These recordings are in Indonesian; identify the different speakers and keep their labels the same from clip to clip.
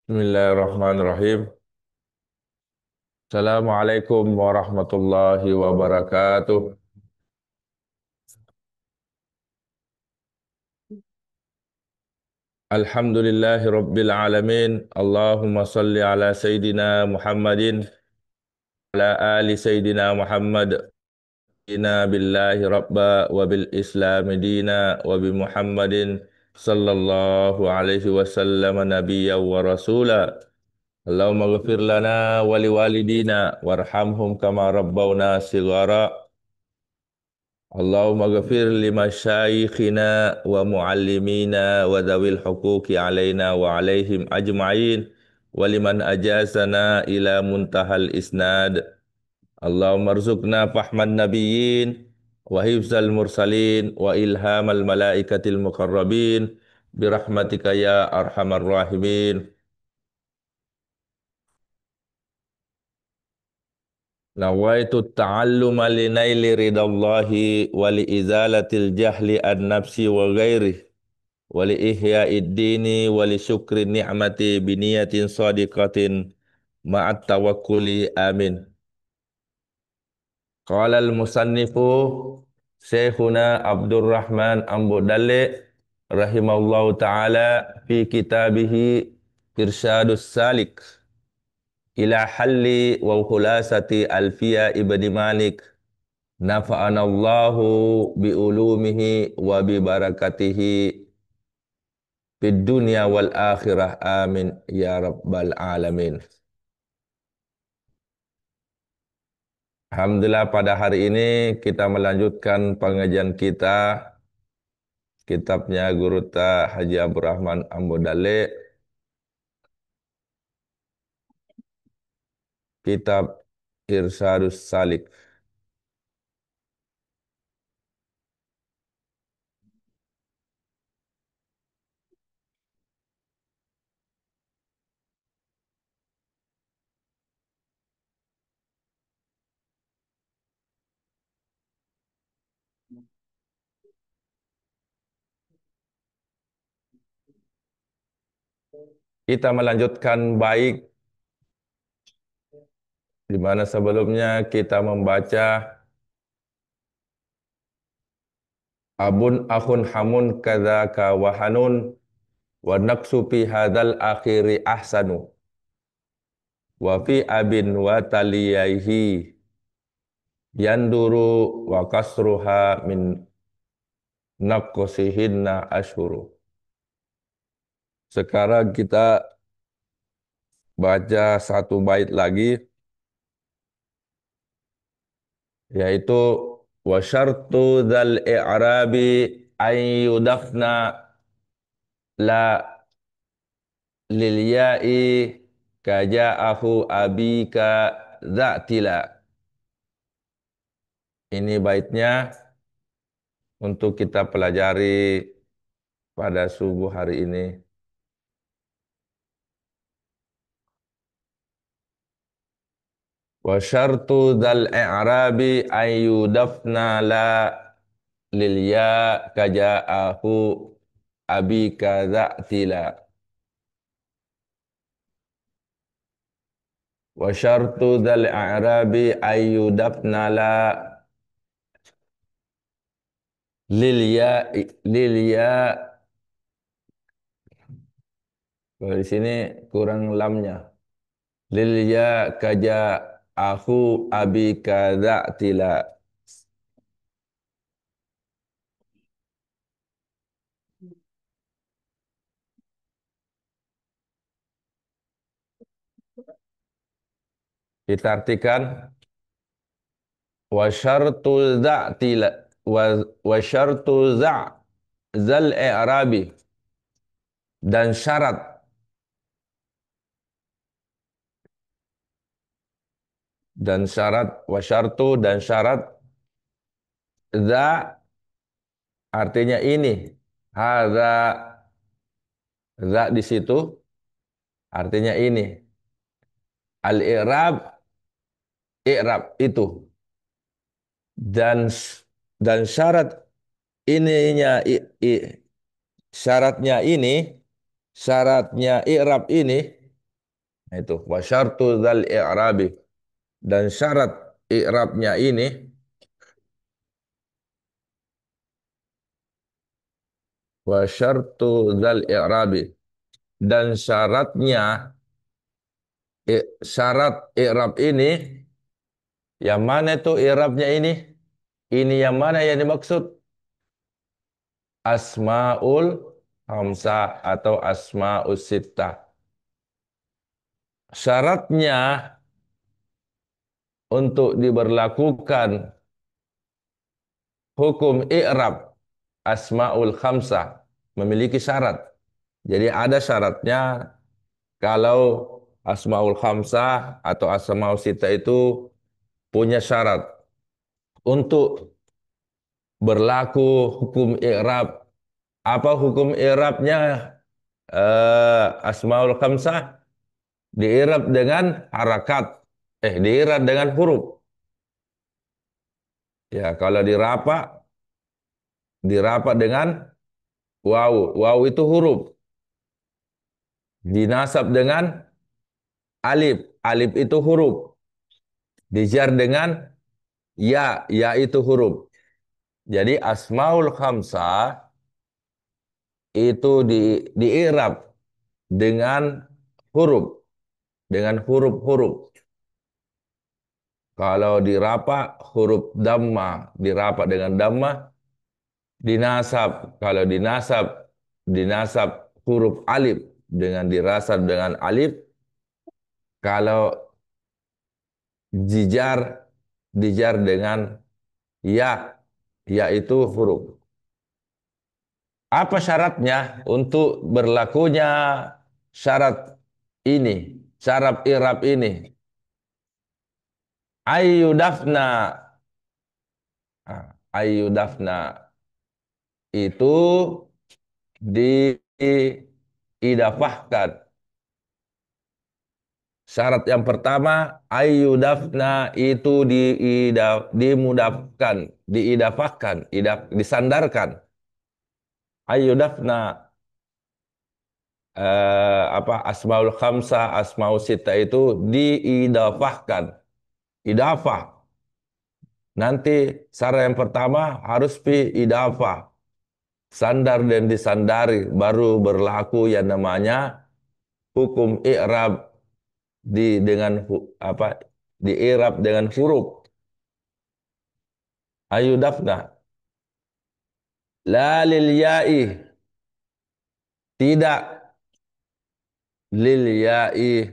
Speaker 1: Bismillahirrahmanirrahim. Assalamualaikum warahmatullahi wabarakatuh. Alhamdulillahi rabbil alamin. Allahumma salli ala Sayyidina Muhammadin ala ali Sayyidina Muhammad. Inna billahi rabba wa bil islam dina wa bi Muhammadin sallallahu alaihi wasallam nabiyya wa rasula. Allahumma ghafir lana wa liwalidina warhamhum kama rabbawna shighara. Allahumma ghafir lima syaikhina wa muallimina wa dhawil huquqi alaina wa alaihim ajma'in wa liman ajazana ila muntahal isnad. Allahumma rzuqna fahman nabiyyin wa hifzal mursalin wa ilhamal malaikatil muqarrabin birahmatika ya arhamar rahimin. Nawaitu ta'alluma li naili ridallahi wa li izalatil jahli an nafsi wa ghairi wa li ihya'id dini wa li syukri ni'mati biniyatin sadiqatin ma'at tawakkuli amin. Qala al-musannifu Syekhuna Abdurrahman Ambo Dalle rahimahullahu ta'ala fi kitabihi Irsyadus Salik ila halli wa khulasati Alfiya ibni Malik. Nafa'anallahu bi ulumihi wa bi barakatihi fid dunya wal akhirah. Amin ya rabbal alamin. Alhamdulillah pada hari ini kita melanjutkan pengajian kita kitabnya Guru Ta Haji Abdurrahman Ambodale, kitab Irsyadus Salik. Kita melanjutkan baik di mana sebelumnya kita membaca abun akhun hamun kadzaka wahanun wa naqsu fi hadzal akhiri ahsanu wa fi abin wa taliyaihi yanduru wa kasruha min naqsihinna ashuru. Sekarang kita baca satu bait lagi, yaitu wa syartu dzal i'rabi ay yudafna la lil ya'i kaja'ahu abika dzatila. Ini baitnya untuk kita pelajari pada subuh hari ini. Wa syartu dzal i'rabi ay yudafna la lil ya' kaja'ahu abika dzatila. Wa syartu dzal i'rabi ay yudafna la lil ya. Kalau di sini kurang lamnya. Lil ya kaja aku abi kada tila. Kita artikan wa syartul tila wa syartu zal i'rabi, dan syarat wa syartu dan syarat za artinya ini. Hadza za di situ artinya ini. Al-i'rab, i'rab itu. Dan syarat ininya syaratnya ini, syaratnya i'rab ini Itu wa syartu dzal i'rabi, dan syarat i'rabnya ini, wa syartu dzal i'rabi, dan syaratnya syarat i'rab ini, yang mana itu i'rabnya ini? Ini yang mana yang dimaksud? Asmaul Hamzah atau Asmaul Sittah. Syaratnya untuk diberlakukan hukum i'rab Asmaul Khamsah memiliki syarat. Jadi ada syaratnya kalau Asmaul Khamsah atau Asmaul Sittah itu punya syarat untuk berlaku hukum i'rab. Apa hukum i'rabnya? Asmaul Khamsah diirab dengan harakat, diirab dengan huruf. Ya, kalau dirapak dengan waw. Waw itu huruf. Dinasab dengan alif. Alif itu huruf. Dijar dengan ya. Ya itu huruf. Jadi asmaul khamsah itu diirab dengan huruf. Dengan huruf-huruf. Kalau dirapak huruf damma. Dirapak dengan damma. Dinasab. Kalau dinasab huruf alif dengan dirasab dengan alif. Kalau dijar, dijar dengan ya, yaitu huruf. Apa syaratnya untuk berlakunya syarat ini, syarat i'rab ini? Ayyudafna. Ayyudafna itu diidafahkan. Syarat yang pertama, ayyudafna itu dimudafkan, diidafahkan, disandarkan. Ayyudafna asmaul khamsah, asmaul sita itu diidafahkan. Idafah. Nanti syarat yang pertama harus idafah. Sandar dan disandari baru berlaku yang namanya hukum i'rab dengan apa? Di i'rab dengan huruf. Ayyudafna. La lil ya'i. Tidak lil ya'i.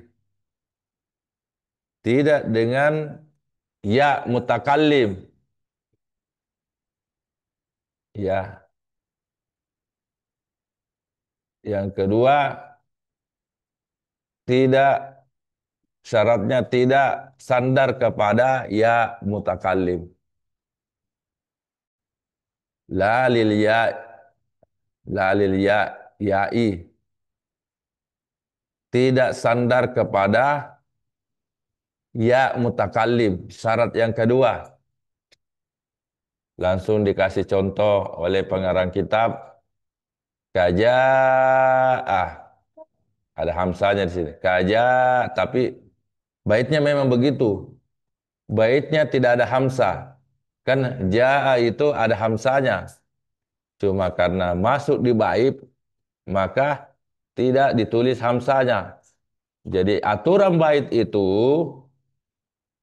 Speaker 1: Tidak dengan ya mutakallim. Ya. Yang kedua, tidak, syaratnya tidak sandar kepada ya mutakallim. La lil ya, la lil ya, ya'i. Tidak sandar kepada ya mutakallim. Syarat yang kedua. Langsung dikasih contoh oleh pengarang kitab. Kaja'ah. Ada hamzahnya di sini. Tapi baitnya memang begitu. Baitnya tidak ada hamzah. Kan ja'a itu ada hamzahnya. Cuma karena masuk di bait, maka tidak ditulis hamzahnya. Jadi aturan bait itu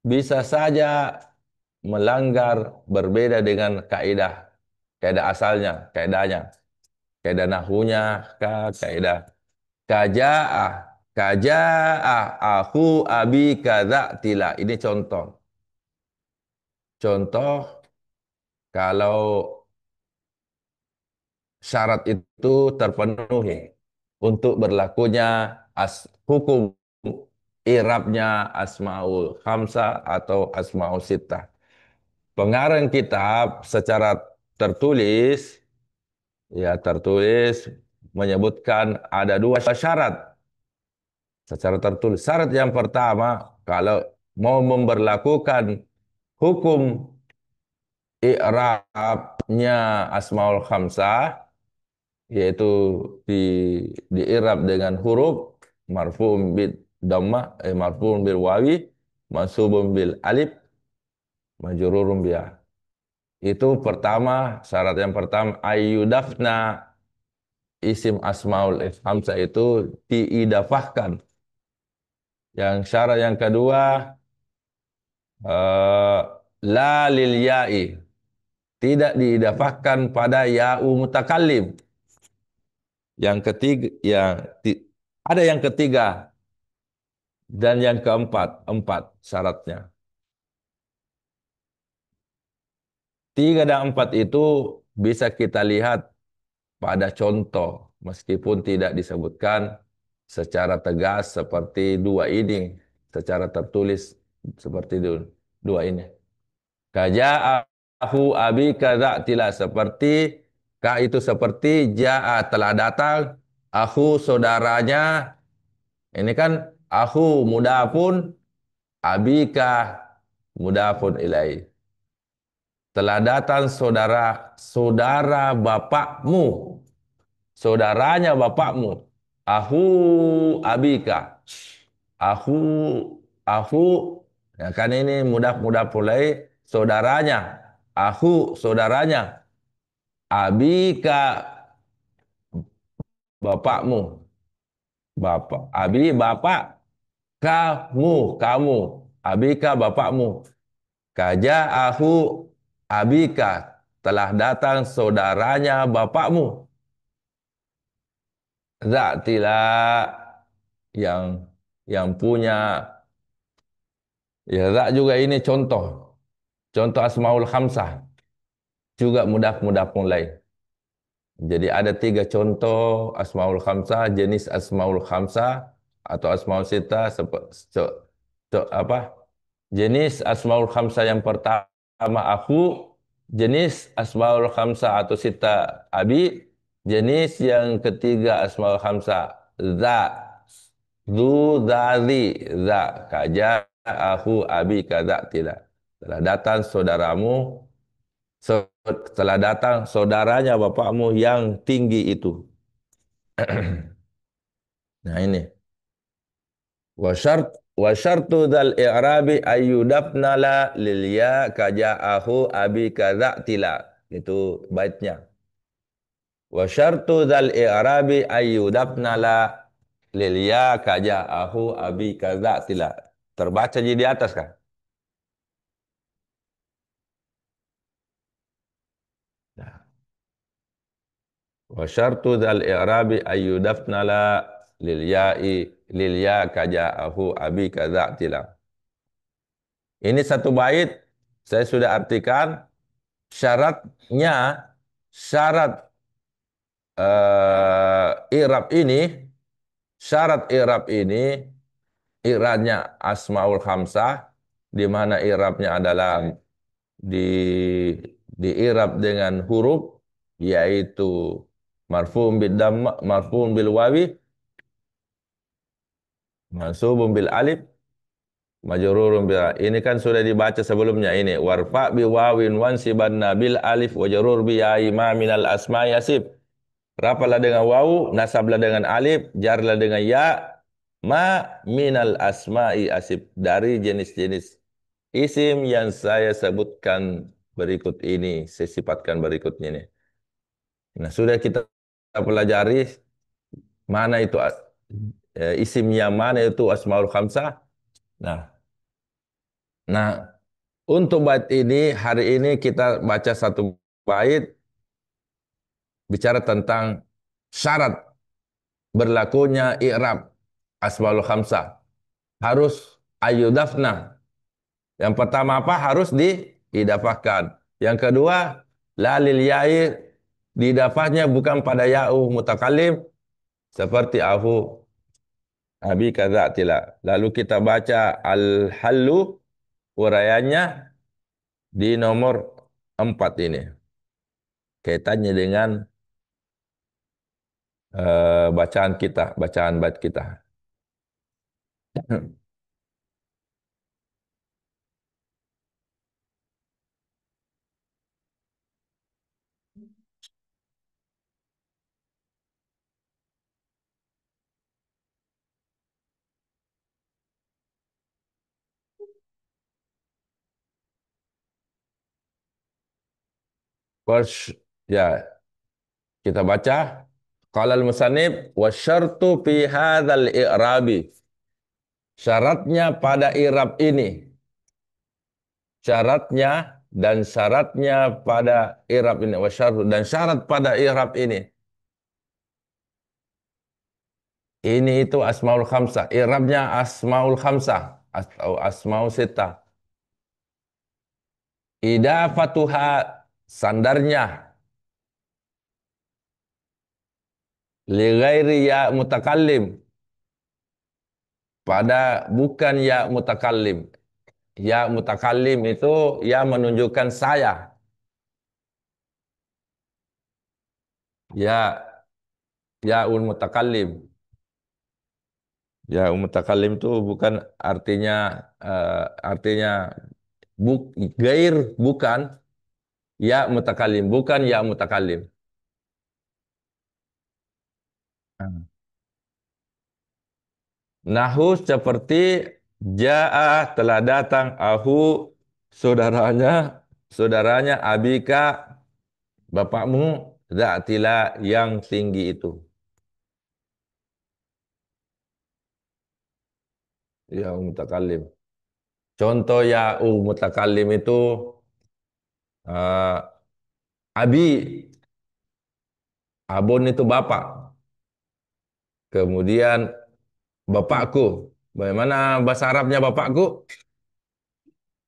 Speaker 1: bisa saja melanggar berbeda dengan kaidah. Kaidah asalnya, kaidahnya. Kaidah nahunya, kaidah kaja'ah. Kaja'ah aku abi kaza tila. Ini contoh. Contoh kalau syarat itu terpenuhi untuk berlakunya hukum i'rabnya asmaul khamsah atau asmaul sittah. Pengarang kitab secara tertulis, ya tertulis menyebutkan ada dua syarat secara tertulis. Syarat yang pertama, kalau mau memberlakukan hukum i'rabnya asmaul khamsah, yaitu di i'rab dengan huruf marfu' dhammah, marfu'un bil wawi, mansubun bil alif, majrurun biha. Itu pertama, syarat yang pertama ayyudafna, isim asmaul hamzah itu diidafahkan. Yang syarat yang kedua, eh, la lil ya'i, tidak diidafahkan pada ya'u mutakallim. Yang ketiga, ada yang ketiga dan yang keempat, empat syaratnya. Tiga dan empat itu bisa kita lihat pada contoh, meskipun tidak disebutkan secara tegas seperti dua ini, secara tertulis seperti dua ini. Kaja'ahu abi kadza'tila, seperti ka itu seperti ja'a telah datang, aku saudaranya, ini kan aku mudafun, abika mudafun ilai. Telah datang saudara saudara bapakmu, saudaranya bapakmu. Ahu abika. Ahu ahu, ya kan ini mudah-mudah mulai saudaranya. Ahu saudaranya. Abika bapakmu. Bapak, abi bapak, kamu. Abika bapakmu. Kaja'ahu abika, telah datang saudaranya bapakmu. Za'tila, yang punya, ya za juga ini contoh. Contoh asmaul khamsah juga mudah-mudah mulai. Jadi ada tiga contoh asmaul khamsah, jenis asmaul khamsah atau asmaul sita, apa? Jenis asmaul khamsah yang pertama aku, jenis asmaul khamsah atau sita abi, jenis yang ketiga asmaul khamsah za, za, kaja, aku, abi, kaza, tidak. Telah datang saudaramu, telah datang saudaranya bapakmu yang tinggi itu. Nah ini. Wa syartu dzal i'rabi ayyudafna la lil ya kaja'ahu abi kadza tila. Itu baitnya. Wa syartu dzal i'rabi ayyudafna la lil ya kaja'ahu abi kadza tila. Terbaca di atas kan? Nah. Wa syartu dzal i'rabi ayyudafna la lil ya kaja'ahu abi kadza tila. Ini satu bait saya sudah artikan. Syaratnya, syarat i'rab ini, syarat i'rab ini, i'rabnya asmaul khamsah, di mana i'rabnya adalah di i'rab dengan huruf, yaitu marfu'un bid dhammah, marfu'un bil wawi, mansubun bil alif, majrurun bil. Ini kan sudah dibaca sebelumnya ini. Warfa bi wawin wansibanna bil alif wa jarur bi ya ima minal asma yasib. Rafalah dengan wawu, nasablah dengan alif, jarlah dengan ya, ma minal asma'i asib, dari jenis-jenis isim yang saya sebutkan berikut ini, saya sifatkan berikutnya ini. Nah, sudah kita pelajari mana itu isim yang mana itu asmaul khamsah. Nah, nah, untuk bait ini hari ini kita baca satu bait bicara tentang syarat berlakunya i'rab asmaul khamsah. Harus ayudafna. Yang pertama apa? Harus diidafahkan. Yang kedua, la lil ya'i, diidafahnya bukan pada ya'u mutakallim seperti ahu, abi, kaza, tila. Lalu kita baca al-hallu, uraiannya di nomor 4 ini. Kaitannya dengan bacaan kita, bacaan bait kita. Was, ya, kita baca. Qala al-musannif wasyartu fi hadzal i'rabi. Syaratnya pada i'rab ini. Syaratnya dan syaratnya pada i'rab ini. Wasyartu dan syarat pada i'rab ini. Ini itu asmaul khamsah. I'rabnya asmaul khamsah atau asmaul sita. Idafatuha sandarnya li ghairi ya mutakallim pada bukan ya mutakallim. Ya mutakallim itu ya menunjukkan saya. Ya yaul mutakallim. Yaul mutakallim itu bukan artinya artinya buk gair bukan ya mutakallim, bukan ya mutakallim. Hmm. Nahu seperti jaa telah datang ahu saudaranya saudaranya abika bapakmu zatila yang tinggi itu. Ya mutakallim. Contoh ya mutakallim itu eh, abi, abun itu bapak. Kemudian bapakku. Bagaimana bahasa Arabnya bapakku?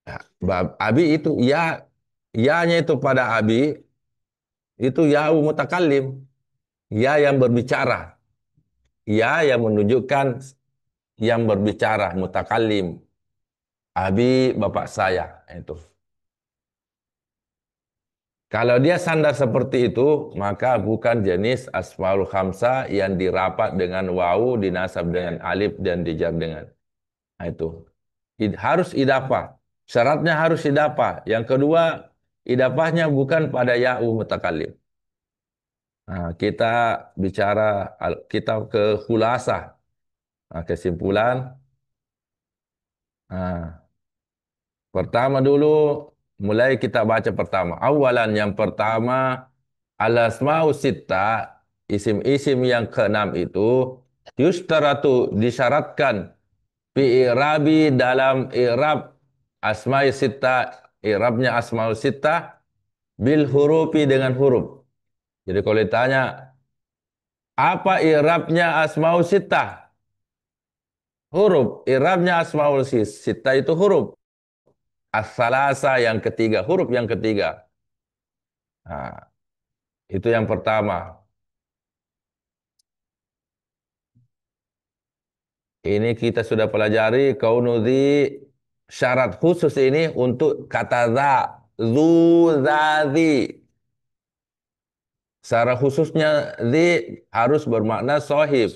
Speaker 1: Ya, abi itu ya, ya-nya itu pada abi itu ya mutakallim, ya yang berbicara, ya yang menunjukkan yang berbicara mutakallim. Abi bapak saya itu. Kalau dia sandar seperti itu, maka bukan jenis asmaul khamsah yang dirapat dengan wawu, dinasab dengan alif, dan dijar dengan. Nah, itu. Harus idafah. Syaratnya harus idafah. Yang kedua, idafahnya bukan pada ya'u mutakallim. Nah, kita bicara, kita ke khulasah. Nah, kesimpulan. Nah, pertama dulu, mulai kita baca pertama. Awalan yang pertama, al-asma'u sitta, isim-isim yang keenam itu, yustaratu disyaratkan, fi i'rabi dalam i'rab asma'i sitta, i'rabnya asma'ul sitta, bil hurufi dengan huruf. Jadi kalau ditanya, apa i'rabnya asma'ul sitta? Huruf. I'rabnya asma'ul sitta itu huruf. As-salasa yang ketiga, huruf yang ketiga. Nah, itu yang pertama. Ini kita sudah pelajari kaunudhi syarat khusus ini untuk kata za, zu, zazi. Secara khususnya zi harus bermakna sohib.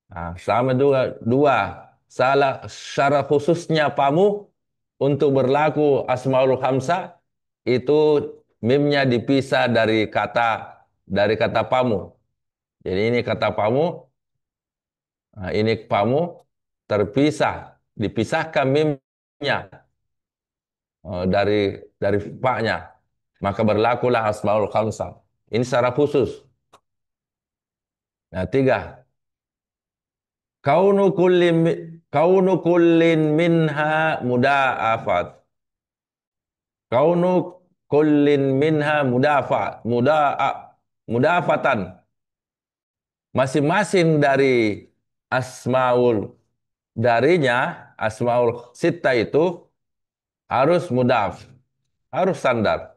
Speaker 1: Nah, sama juga dua. Salah secara khususnya pamu untuk berlaku asmaul khamsah itu mimnya dipisah dari kata pamu. Jadi ini kata pamu, nah ini pamu terpisah, dipisahkan mimnya dari faknya. Maka berlakulah asmaul khamsah. Ini secara khusus. Nah, tiga. Kaunu kullin kaunu kullin minha muda'afat. Kaunu kullin minha mudafatan. Masing-masing dari asmaul darinya asmaul sita itu harus mudaf, harus standar.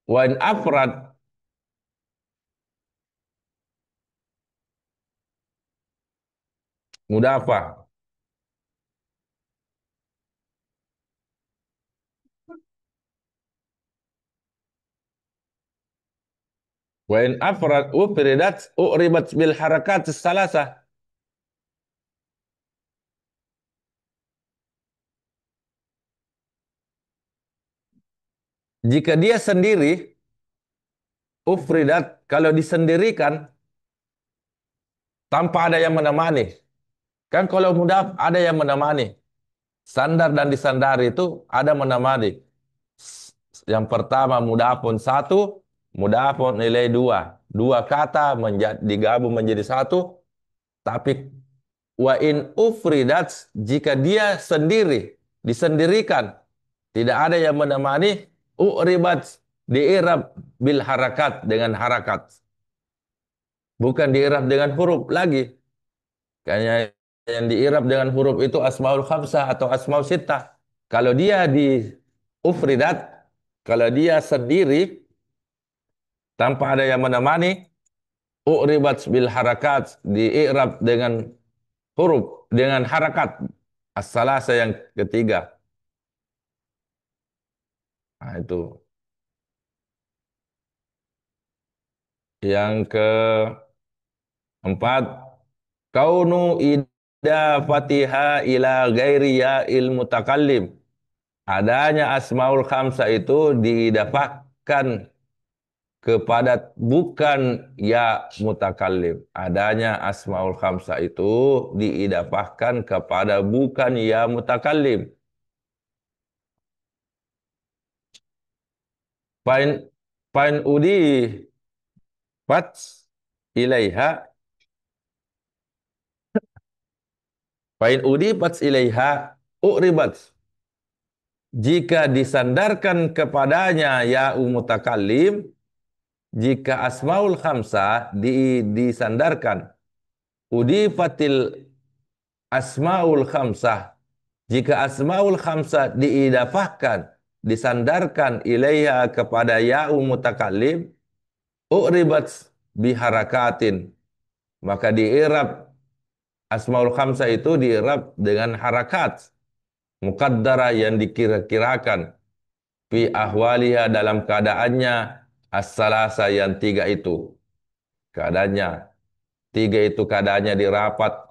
Speaker 1: Wa in afrad mudafa. Wa in afrad uribat bil harakat salasah. Jika dia sendiri, ufridat, kalau disendirikan, tanpa ada yang menemani. Kan kalau mudaf ada yang menemani. Sandar dan disandari itu ada menemani. yang pertama mudafun satu, mudafun nilai dua. Dua kata digabung menjadi satu, tapi wa in ufridat, jika dia sendiri, disendirikan, tidak ada yang menemani, u'ribat, diirab bil harakat, dengan harakat. Bukan diirab dengan huruf lagi. Kayaknya yang diirab dengan huruf itu asmaul khamsah atau asmaul sittah. Kalau dia di ufridat, kalau dia sendiri tanpa ada yang menemani, u'ribat bil harakat, diirab dengan huruf, dengan harakat. As-salasa yang ketiga. Nah, itu. Yang keempat, kaunu idafatiha ila ghairi ya'il mutakallim. Adanya asmaul khamsah itu diidafahkan kepada bukan ya mutakallim. Adanya asmaul khamsah itu diidafahkan kepada bukan ya mutakallim. Pain pain udi fats ilaiha, pain udi fats ilaiha u'ribat. Jika disandarkan kepadanya ya mutakallim, jika asmaul khamsah disandarkan, udifatil asmaul khamsah, jika asmaul khamsah diidafahkan, disandarkan ilaiha kepada ya'u mutakallim, u'ribat biharakatin, maka diirab asmaul khamsah itu diirab dengan harakat muqaddara yang dikira-kirakan fi ahwaliha dalam keadaannya as-salasa yang tiga itu. Keadaannya tiga itu keadaannya dirapat.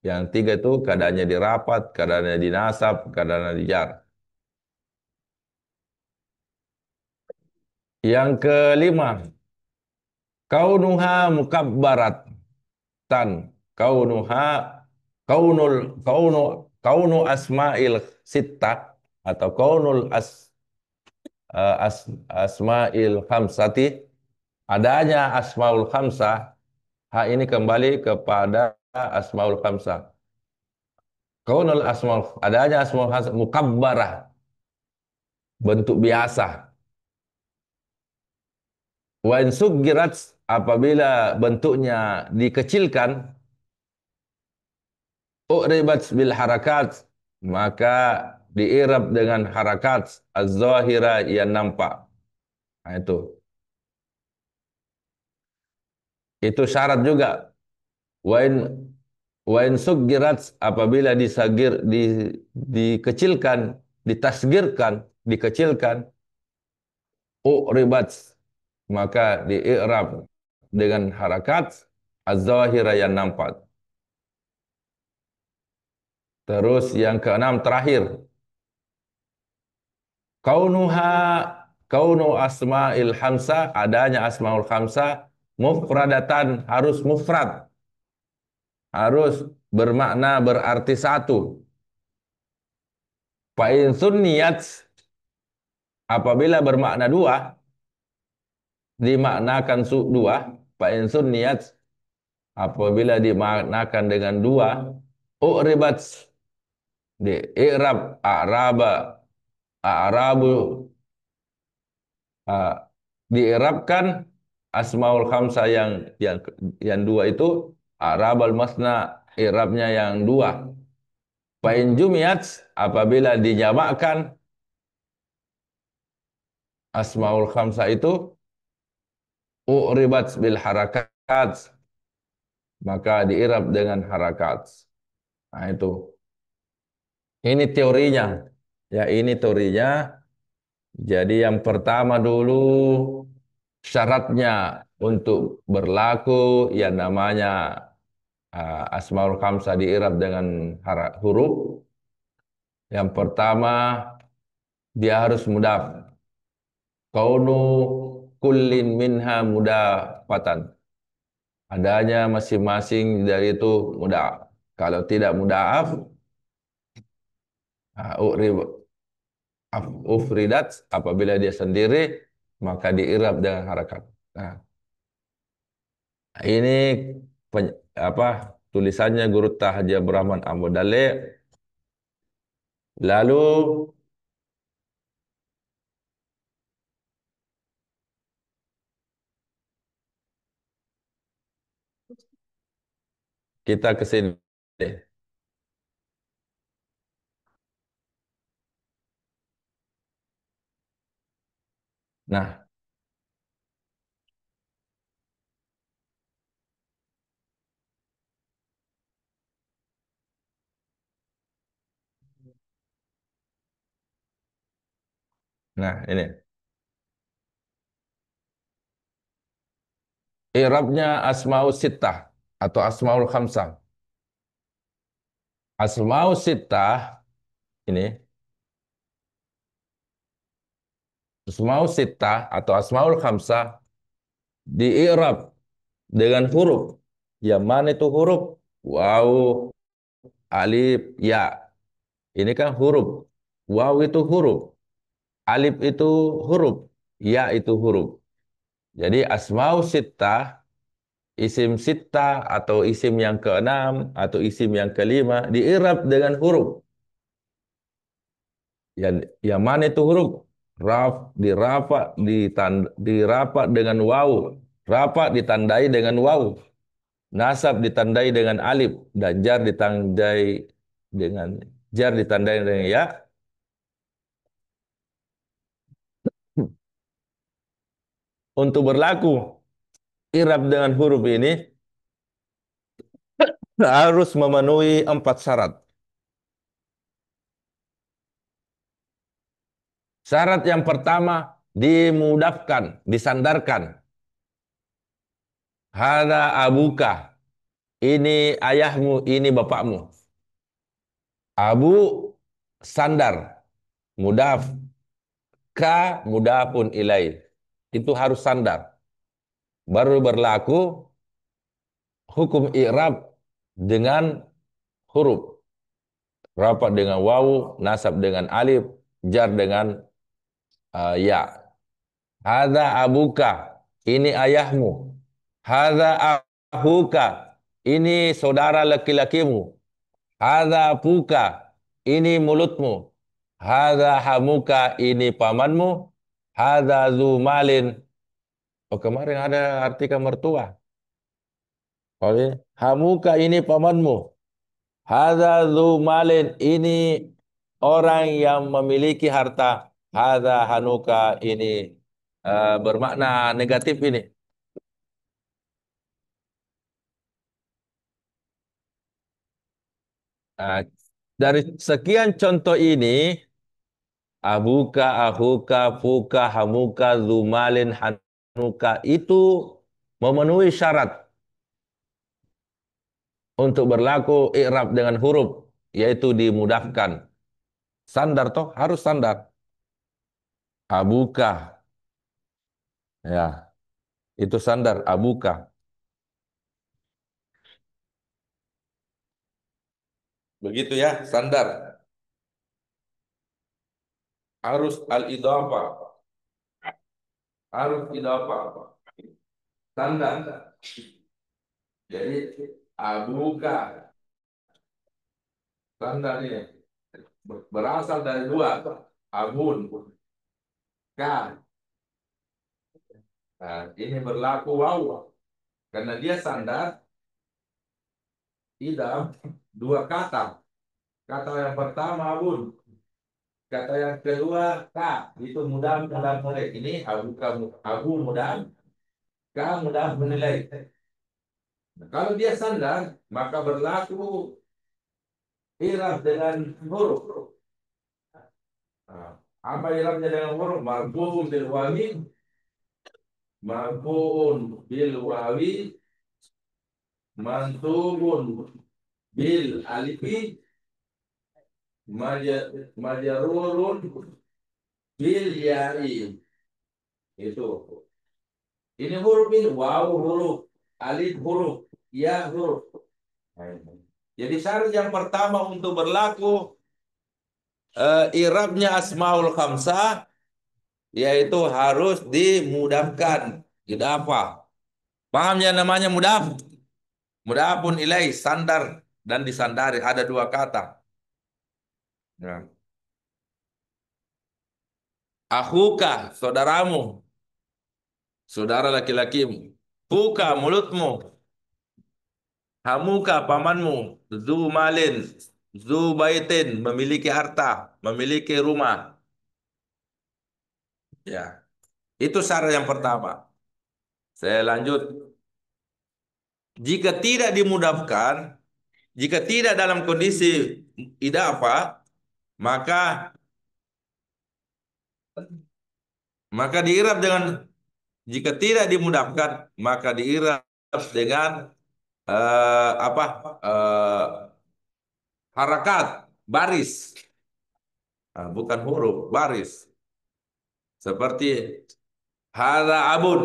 Speaker 1: Yang tiga itu keadaannya dirapat, keadaannya dinasab, keadaannya dijar. Yang kelima, kaunuha mukabbaratan. Kaunuha kaunul kaunu kaunu asma'il sittah atau kaunul asma'il khamsati, adanya asmaul khamsah. Ini kembali kepada asmaul khamsah. Kaunul asmaul, adanya asmaul khamsah mukabbarah, bentuk biasa. Wa in suggirat, apabila bentuknya dikecilkan, u'ribat bil harakat, maka diirab dengan harakat az-zahira yang nampak. Nah, itu. Itu syarat juga. Wa in suggirat, apabila dikecilkan, ditasgirkan, dikecilkan, u'ribat, maka di'irab dengan harakat az-zahira yang nampak. Terus yang keenam terakhir, kaunuha kaunu asma'il khamsah, adanya asmaul khamsah mufradatan, harus mufrad, harus bermakna berarti satu. Fa'in sunniyat, apabila bermakna dua, dimaknakan dua. Fa'in sunniyat, apabila dimaknakan dengan dua, u'ribat, di i'rab a'raba, a'rabu, diirabkan asmaul khamsah yang dua itu a'rabal masna, i'rabnya yang dua. Fa'in jumiyat, apabila dijamakkan asmaul khamsah itu, u'ribat bil harakat, maka diirab dengan harakat. Nah, itu. Ini teorinya. Ya, ini teorinya. Jadi yang pertama dulu, syaratnya untuk berlaku yang namanya asmaul khamsah diirab dengan huruf. Yang pertama, dia harus mudaf. Kaunu kullin minha mudafatan. Adanya masing-masing dari itu mudaf. Kalau tidak mudaf, u'rib Ufridat apabila dia sendiri maka diirab dengan harakat. Nah, ini apa tulisannya Guru Tahja Brahman Amodale. Lalu kita ke sini. Nah, ini. I'rabnya Asmaul Sittah atau Asmaul Khamsah. Asmaul Sittah ini, Asmaul Sittah atau Asmaul Khamsah di-i'rab dengan huruf. Yang mana itu huruf? Waw, alif, ya. Ini kan huruf. Waw itu huruf. Alif itu huruf. Ya itu huruf. Jadi Asmaul Sittah, isim sittah atau isim yang keenam atau isim yang kelima di-i'rab dengan huruf. Yang mana itu huruf? Raf, dirapat dengan waw. Rapat ditandai dengan waw. Nasab ditandai dengan alif. Dan jar ditandai dengan ya. Untuk berlaku i'rab dengan huruf ini harus memenuhi 4 syarat. Syarat yang pertama, dimudafkan, disandarkan. Hada abuka. Ini ayahmu, ini bapakmu. Abu sandar, mudaf, ka mudafun ilaih. Itu harus sandar. Baru berlaku hukum i'rab dengan huruf. Rapat dengan wawu, nasab dengan alif, jar dengan ya. Hadza abuka, ini ayahmu. Hadza ahuka, ini saudara laki-lakimu. Hadza puka, ini mulutmu. Hadza hamuka, ini pamanmu. Hadza zumalin. Oh, kemarin ada artikel mertua. Oh, ini. Hamuka, ini pamanmu. Hadza zumalin, ini orang yang memiliki harta. Hadza hanuka, ini bermakna negatif ini. Nah, dari sekian contoh ini, abuka, ahuka, fuka, hamuka, zumalin, hanuka itu memenuhi syarat untuk berlaku i'rab dengan huruf, yaitu dimudahkan. Sandar toh harus sandar. Abuka, ya, itu sandar abuka. Begitu ya, sandar. Harus al-idhafah, harus idhafah. Sandar. Jadi abuka, sandar ini berasal dari dua, abun, ka. Nah, ini berlaku waw. Karena dia sandar, idam, dua kata. Kata yang pertama abun. Kata yang kedua ka. Itu mudah mudah mulai. Ini abu kamu. Abu mudah. Ka mudah menilai. Nah, kalau dia sandar, maka berlaku irab dengan huruf. Nah, apa irabnya dengan huruf? Marfu'un bil wawi. Marfu'un bil wawi. Mansubun bil alifi. Majarurun bil ya'i. Itu. Ini huruf ini. Waw huruf. Alif huruf. Ya huruf. Jadi syarat yang pertama untuk berlaku I'rabnya Asmaul Khamsah yaitu harus dimudafkan. Idafah. Paham ya namanya mudaf? Mudafun ilaih, sandar dan disandari. Ada dua kata. Ya. Akhuka, saudaramu. Saudara laki-lakimu. Fuka, mulutmu. Hamuka, pamanmu. Zu malin. Zu baitin, memiliki harta. Memiliki rumah. Ya, itu syarat yang pertama. Saya lanjut. Jika tidak dimudafkan, jika tidak dalam kondisi idafah, maka maka diirab dengan jika tidak dimudafkan, maka diirab dengan apa? eh, harakat, baris. Ah, bukan huruf, baris. Seperti hada abun,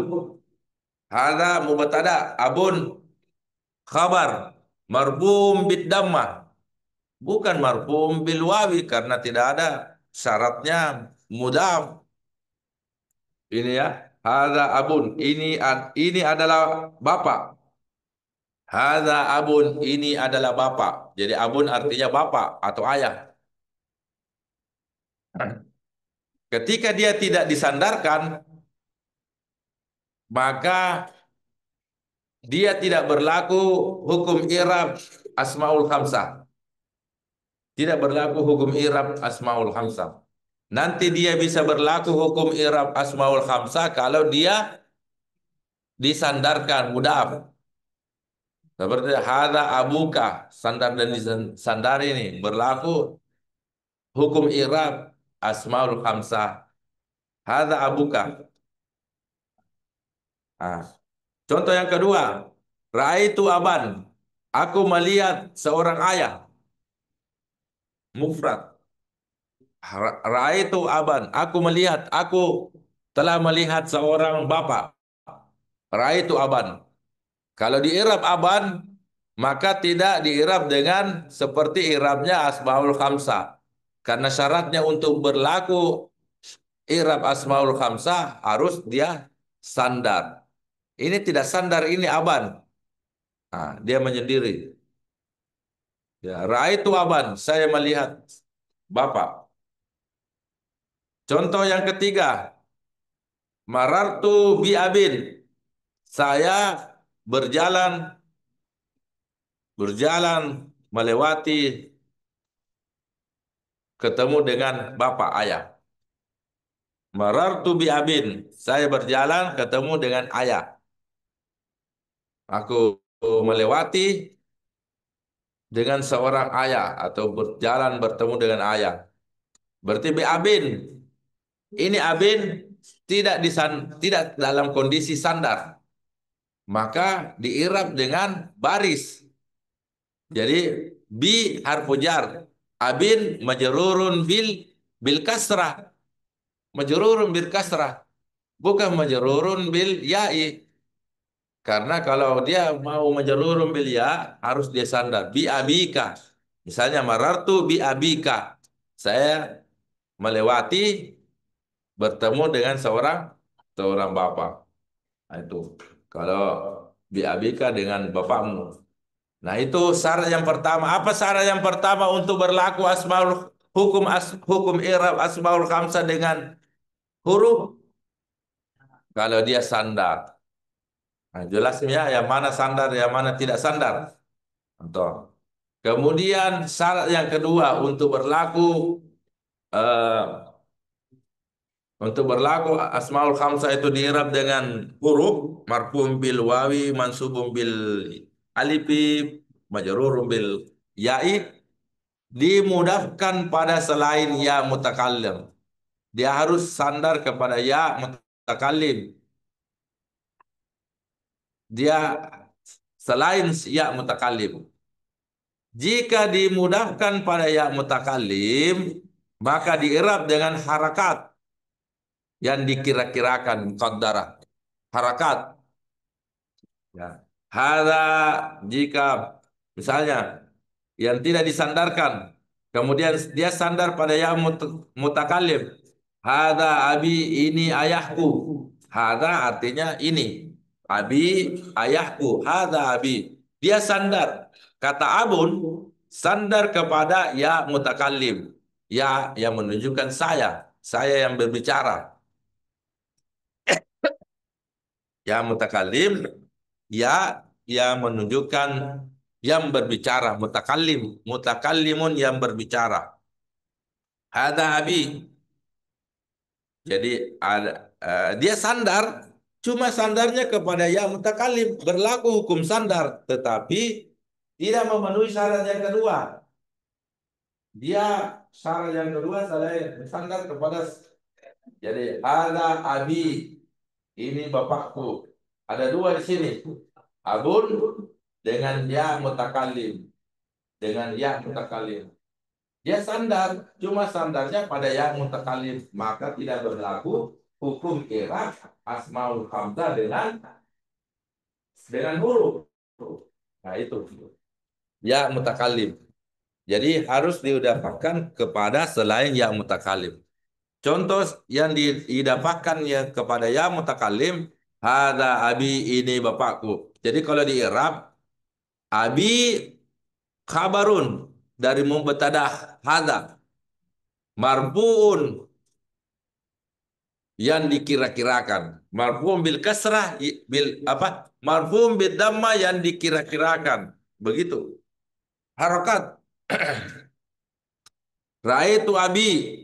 Speaker 1: hada mubtada, abun khabar, marbum bid dhammah. Bukan marfu'un bil wawi karena tidak ada syaratnya mudaf. Ini ya, hadza abun. Ini adalah bapak. Hadza abun, ini adalah bapak. Jadi abun artinya bapak atau ayah. Ketika dia tidak disandarkan, maka dia tidak berlaku hukum i'rab asmaul khamsah. Tidak berlaku hukum i'rab asmaul khamsah. Nanti dia bisa berlaku hukum i'rab asmaul khamsah kalau dia disandarkan mudaf. Seperti hada abuka, sandar dan disandar ini berlaku hukum i'rab asmaul khamsah. Hada abuka. Ah. Contoh yang kedua, raaitu aban. Aku melihat seorang ayah. Mufrad. Raaitu aban. Aku melihat, aku telah melihat seorang bapak. Raaitu aban. Kalau di i'rab aban, maka tidak diirab dengan seperti i'rabnya asmaul khamsah. Karena syaratnya untuk berlaku i'rab asmaul khamsah harus dia sandar. Ini tidak sandar, ini aban. Nah, dia menyendiri. Ya, raaitu aban, saya melihat bapak. Contoh yang ketiga, marartu bi abin. Saya berjalan berjalan melewati ketemu dengan bapak ayah. Marartu bi abin. Saya berjalan ketemu dengan ayah. Aku melewati dengan seorang ayah atau berjalan bertemu dengan ayah. Berarti bi abin. Ini abin tidak dalam kondisi sandar. Maka diirab dengan baris. Jadi bi harfu jar. Abin majrurun bil kasrah. Majrurun bil kasrah. Bukan majrurun bil ya'i. Karena kalau dia mau majrurun bil ya, harus dia sandar. Bi abika. Misalnya marartu bi abika. Saya melewati bertemu dengan seorang seorang bapak. Nah, itu. Kalau bi abika dengan bapakmu. Nah, itu syarat yang pertama. Apa syarat yang pertama untuk berlaku hukum i'rab asmaul khamsah dengan huruf? Kalau dia sandar. Nah, jelasnya yang mana sandar, yang mana tidak sandar. Contoh. Kemudian syarat yang kedua eh, untuk berlaku asmaul khamsah itu diirab dengan huruf marfu'un bil wawi mansubun bil alifi majrurun bil ya'i dimudafkan pada selain ya mutakallim. Dia harus sandar kepada ya mutakallim. Dia selain ya mutakallim. Jika dimudahkan pada ya mutakallim, maka diirab dengan harakat yang dikira-kirakan qadarah. Harakat. Ya. Hada jika misalnya yang tidak disandarkan. Kemudian dia sandar pada ya mutakalim. Hada abi, ini ayahku. Hada artinya ini. Abi, ayahku. Hada abi. Dia sandar. Kata abun, sandar kepada ya mutakalim. Ya yang menunjukkan saya. Saya yang berbicara. Ya mutakalim. Ya yang menunjukkan yang berbicara. Mutakalim. Mutakalimun yang berbicara. Hada abi. Jadi dia sandar, cuma sandarnya kepada yang mutakalim, berlaku hukum sandar, tetapi tidak memenuhi syarat yang kedua. Dia syarat yang kedua selain sandar kepada, jadi ada abi, ini bapakku. Ada dua di sini. Abun dengan ya mutakalim, dengan ya mutakalim. Dia sandar, cuma sandarnya pada yang mutakalim, maka tidak berlaku hukum i'rab asmaul hamzah dengan huruf. Nah itu ya mutakalim. Jadi harus diidafahkan kepada selain yang mutakalim. Contoh yang diidafahkan ya kepada ya mutakalim, hada abi, ini bapakku. Jadi kalau di i'rab, abi khabarun dari mubtada hada, marfuun yang dikira-kirakan. Marfu'un bil kasrah, bil apa? Marfu'un bid dhamma yang dikira-kirakan. Begitu. Harokat. Raitu abi.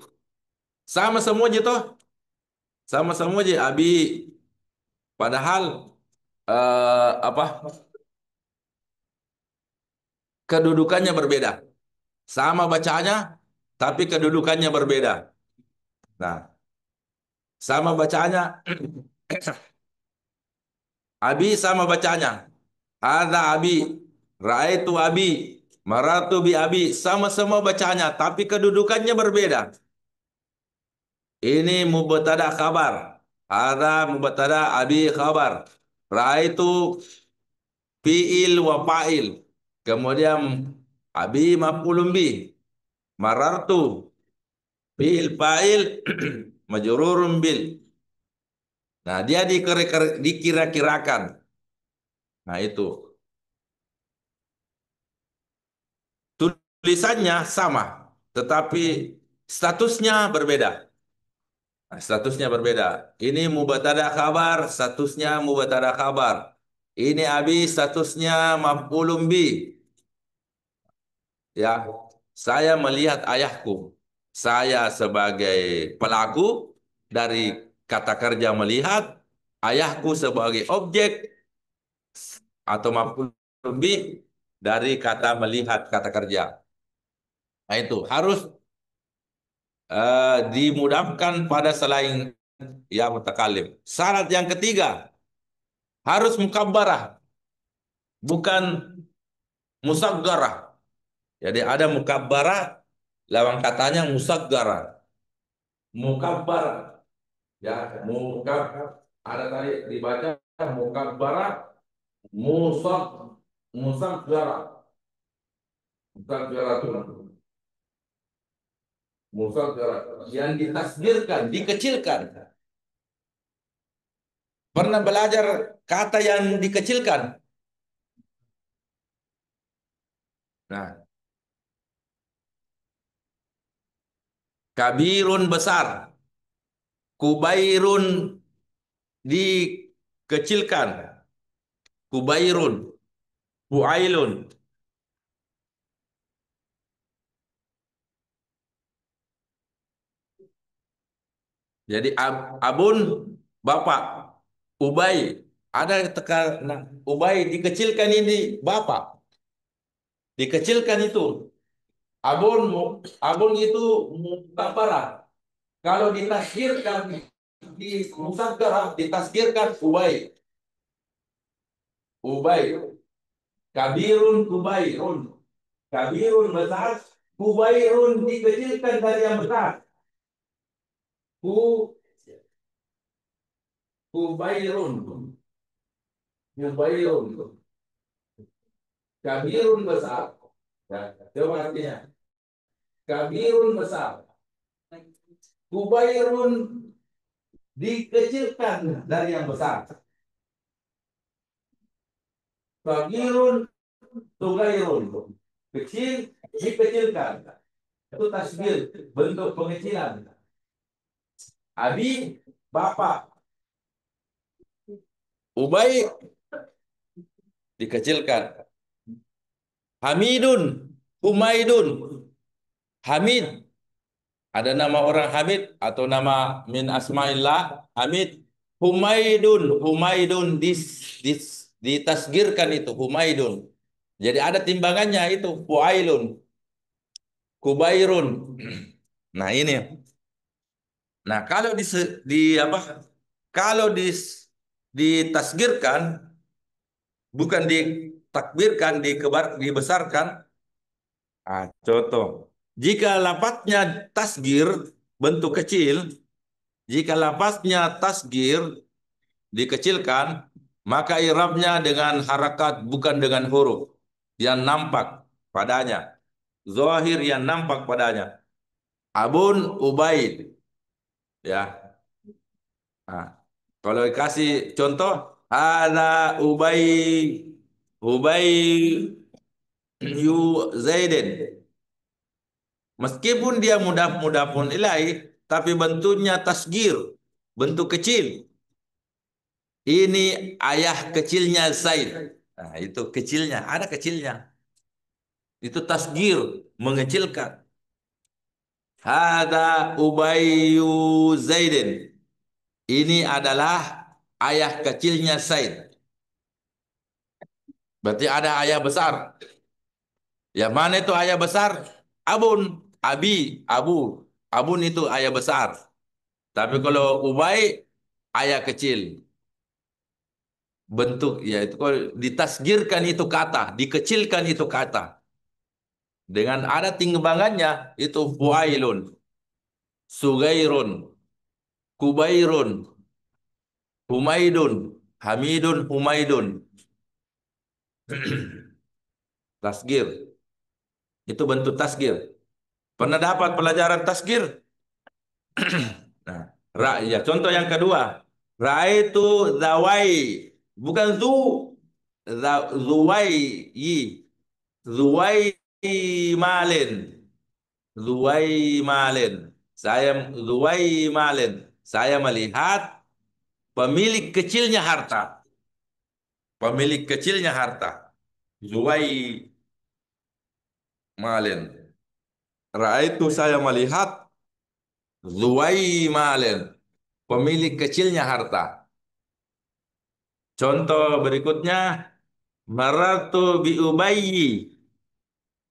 Speaker 1: Sama semua aja toh. Sama semua aja abi. Padahal apa? Kedudukannya berbeda. Sama bacanya, tapi kedudukannya berbeda. Nah, sama bacanya. Abi sama bacanya. Ada abi, raitu abi, maratu bi abi, sama-sama bacanya, tapi kedudukannya berbeda. Ini mubtada khabar. Ada mubtada abi khabar. Raitu fiil wa fa'il. Kemudian abi maf'ulun bi. Marartu fiil fa'il majrurun bil. Nah, dia dikira-kirakan. Nah, itu. Tulisannya sama, tetapi statusnya berbeda. Nah, statusnya berbeda. Ini mubtada khabar, statusnya mubtada khabar. Ini abi, statusnya maf'ulun bi. Ya, saya melihat ayahku. Saya sebagai pelaku dari kata kerja melihat, ayahku sebagai objek atau maf'ulun bi dari kata melihat, kata kerja. Nah, itu harus dimudahkan pada selain ya mutakalim. Syarat yang ketiga, harus mukabbarah, bukan musaggarah. Jadi ada mukabbarah, lawan katanya musaggarah. Mukabbarah, ya mukab, ada tadi dibaca mukabbarah, musag, musaggarah, musaggarah itu, musaggarah yang ditasgirkan, dikecilkan. Pernah belajar kata yang dikecilkan? Nah, kabirun besar, kubairun dikecilkan, kubairun, fuailun. Jadi abun bapak, ubay ada tekan, nah, ubay dikecilkan, ini bapak dikecilkan itu. Abun abun itu mukabbarah. Kalau ditasgirkan di musaggarah, ditasgirkan ubay, ubay, kabirun kubairun. Kabirun besar, kubairun dikecilkan dari yang besar. Ku kubairun, kubairun, kabirun besar. Ya, coba artinya. Kabirun besar. Kubairun dikecilkan dari yang besar. Kabirun tugairun. Kecil dikecilkan. Itu tasbih, bentuk pengecilan. Abi, bapak. Ubay dikecilkan. Hamidun, Humaidun. Hamid, ada nama orang Hamid atau nama min asma'illah Hamid. Humaidun ditasgirkan itu Humaidun. Jadi ada timbangannya itu Fuailun, Kubairun. Nah ini. Nah kalau di apa? Kalau ditasgirkan, bukan ditakbirkan, dibesarkan. Contoh, jika lapatnya tasgir bentuk kecil, jika lapasnya tasgir dikecilkan, maka i'rabnya dengan harakat bukan dengan huruf yang nampak padanya. Zahir yang nampak padanya. Abun Ubaid. Ya. Nah, kalau kasih contoh, ada Ubay yu Zaidin. Meskipun dia mudah pun ilahi, tapi bentuknya tasgir, bentuk kecil. Ini ayah kecilnya Zaid. Nah, itu kecilnya, ada kecilnya. Itu tasgir, mengecilkan. Hada Ubayyu Zaidin. Ini adalah ayah kecilnya Zaid. Berarti ada ayah besar. Yang mana itu ayah besar? Abun, Abu. Abun itu ayah besar. Tapi kalau Ubay, ayah kecil. Bentuk, ya itu kalau ditasgirkan itu kata, dikecilkan itu kata. Dengan ada timbangannya, itu Fuailun, Sugairun, Kubairun, Humaidun, Hamidun, Humaidun. Tasgir, itu bentuk tasgir. Pernah dapat pelajaran tasgir? Nah, ya, contoh yang kedua. Ra'aitu zawai. Bukan zuwai. Zuwai malin. Zuwai malin. Zuwai malin. Saya melihat pemilik kecilnya harta. Pemilik kecilnya harta. Zuwai malin. Ra'aitu saya melihat Zuwai malin. Pemilik kecilnya harta. Contoh berikutnya, marartu bi Ubayyi.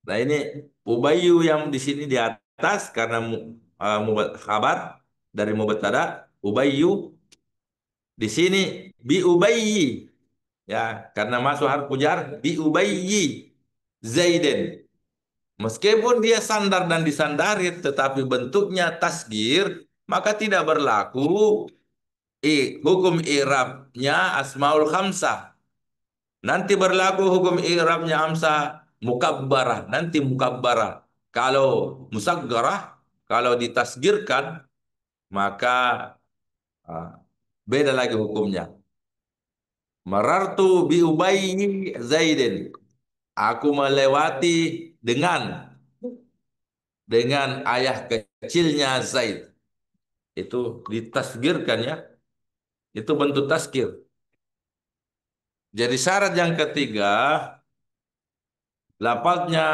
Speaker 1: Nah ini Ubayyu yang di sini di atas karena khabar dari mubtada Ubayyu, di sini bi Ubayyi ya karena masuk harfu jar bi Ubayyi Zaiden. Meskipun dia sandar dan disandarin tetapi bentuknya tasgir, maka tidak berlaku hukum i'rabnya asmaul khamsah. Nanti berlaku hukum i'rabnya amsa mukabbarah. Nanti mukabbarah. Kalau musaggarah, kalau ditasgirkan, maka ah, beda lagi hukumnya. Marartu bi Ubayy Zaidin. Aku melewati dengan ayah kecilnya Zaid. Itu ditasgirkan ya. Itu bentuk tasgir. Jadi syarat yang ketiga, lafaznya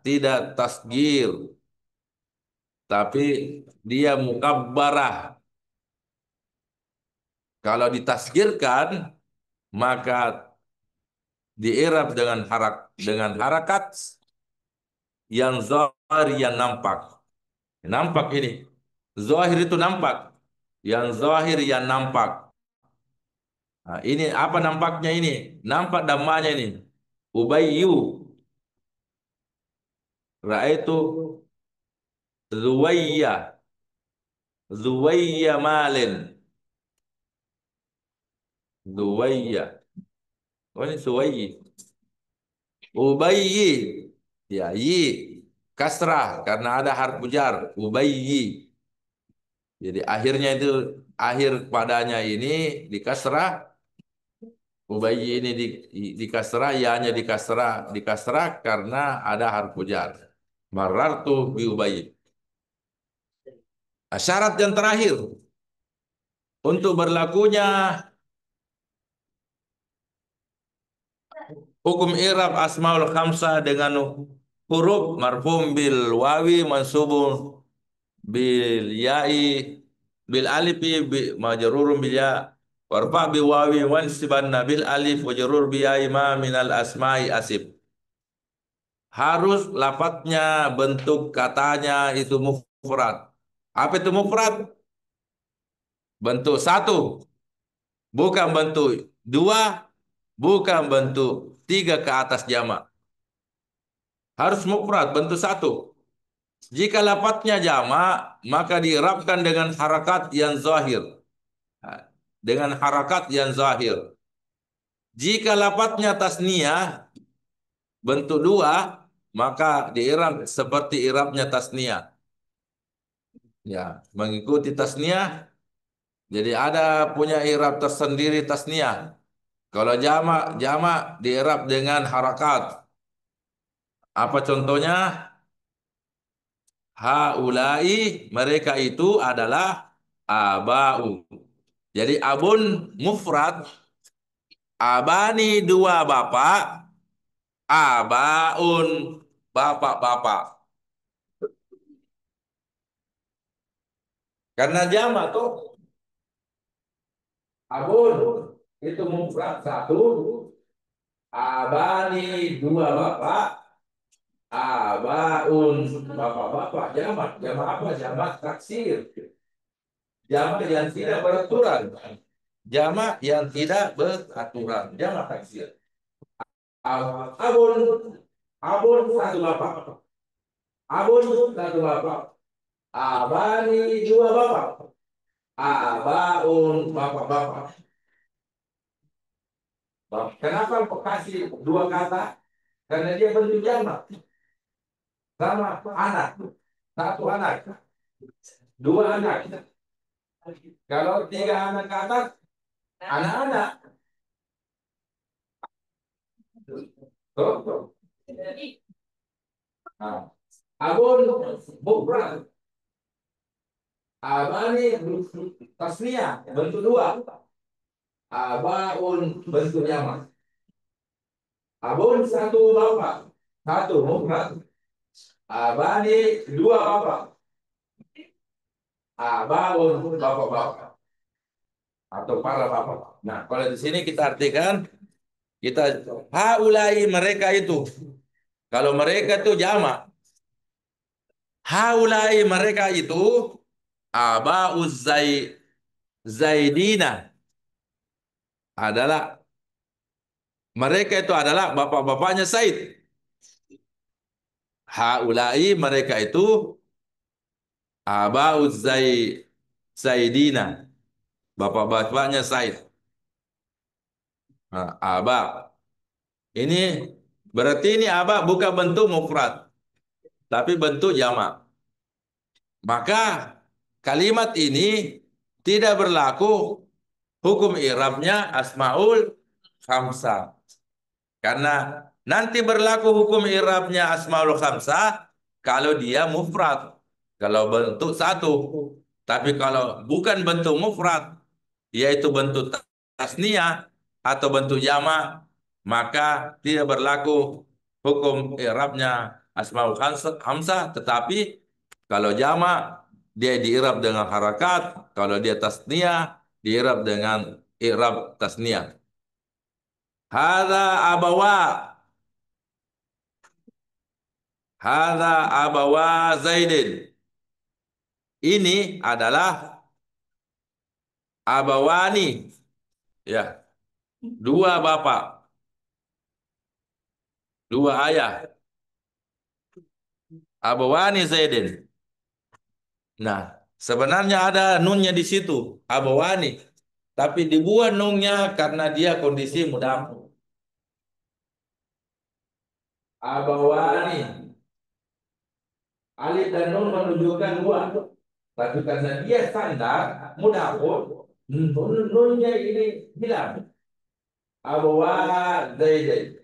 Speaker 1: tidak tasgir, tapi dia mukabbarah. Kalau ditasgirkan, maka diirab dengan harakat yang zahir yang nampak. Nampak ini. Zahir itu nampak. Yang zahir yang nampak. Nah, ini apa nampaknya ini? Nampak damanya ini. Ubayyu. Ra'aitu Zuwayya. Zuwayya malin. Zuwayya. Oh ini Suwayyi. Ubayyi. Ya, yi. kasrah karena ada harfu jar Ubayyi. Jadi akhirnya itu akhir padanya ini di kasrah, Ubayyi ini di kasrah, ya-nya di kasrah karena ada harfu jar. Marartu bi Ubayyi. Nah, syarat yang terakhir untuk berlakunya hukum i'rab asmaul khamsah dengan huruf marfum bil wawi mansubun bil ya'i bil alifi majrurun bil ya warfa bi wawi wansibanna bil alif wa jarur bi ya'i ma minal asma'i asib. Harus lafadznya bentuk katanya itu mufrad. Apa itu mufrad? Bentuk satu, bukan bentuk dua, bukan bentuk tiga ke atas jamak. Harus mufrad bentuk satu. Jika lafadznya jamak, maka diirabkan dengan harakat yang zahir. Dengan harakat yang zahir. Jika lafadznya tasniyah, bentuk dua, maka diirab seperti irabnya tasniyah. Ya, mengikuti tasniyah. Jadi ada punya irab tersendiri tasniyah. Kalau jamak, jamak diirab dengan harakat. Apa contohnya? Haulai, mereka itu adalah abau. Jadi abun mufrad, abani dua bapak, abaun bapak-bapak. Karena jamak tuh abun itu mufrad satu, abani dua bapak, abaun bapak-bapak. Jamak, jamak apa? Jamak taksir. Jamak yang tidak beraturan. Jamak yang tidak beraturan. Jamak taksir. Abun, abun satu bapak. Abun satu bapak. Abani dua bapak. Abaun bapak-bapak. Kenapa kasih dua kata? Karena dia bentuk jamak. Sama anak. Satu anak. Dua anak. Kalau tiga anak ke atas, anak-anak. Tuh. Nah, abun mufrad. Abani tasniyah bentuk dua. Abaun bentuk jamak. Abun satu bapak, satu mufrad. Abani dua bapak. Abaun bapak-bapak atau para bapak. Nah, kalau di sini kita artikan kita haulai mereka itu. Kalau mereka itu jamak, haulai mereka itu abauz zaidina adalah mereka itu adalah bapak-bapaknya Said. Haulai mereka itu abauz zaidina, bapak-bapaknya Said. Nah, aba. Ini berarti ini aba bukan bentuk mufrad, tapi bentuk jamak. Maka kalimat ini tidak berlaku hukum i'rabnya asmaul khamsah. Karena nanti berlaku hukum i'rabnya asmaul khamsah kalau dia mufrad. Kalau bentuk satu. Tapi kalau bukan bentuk mufrad, yaitu bentuk tasniyah atau bentuk jamak, maka tidak berlaku hukum i'rabnya asmaul khamsah, tetapi kalau jamak dia diirab dengan harakat, kalau dia tasniyah diirab dengan i'rab tasniyah. Hadza abawa, hadza abawa Zaidin. Ini adalah abawani, ya, dua bapak, dua ayah. Abawani Zaidin. Nah, sebenarnya ada nunnya di situ, abawani. Tapi dibuat nunnya karena dia kondisi mudhaf. Abawani. Alif dan nun menunjukkan dua. Tapi karena dia standar, mudah pun nunnya ini hilang. Abawa Zaidin.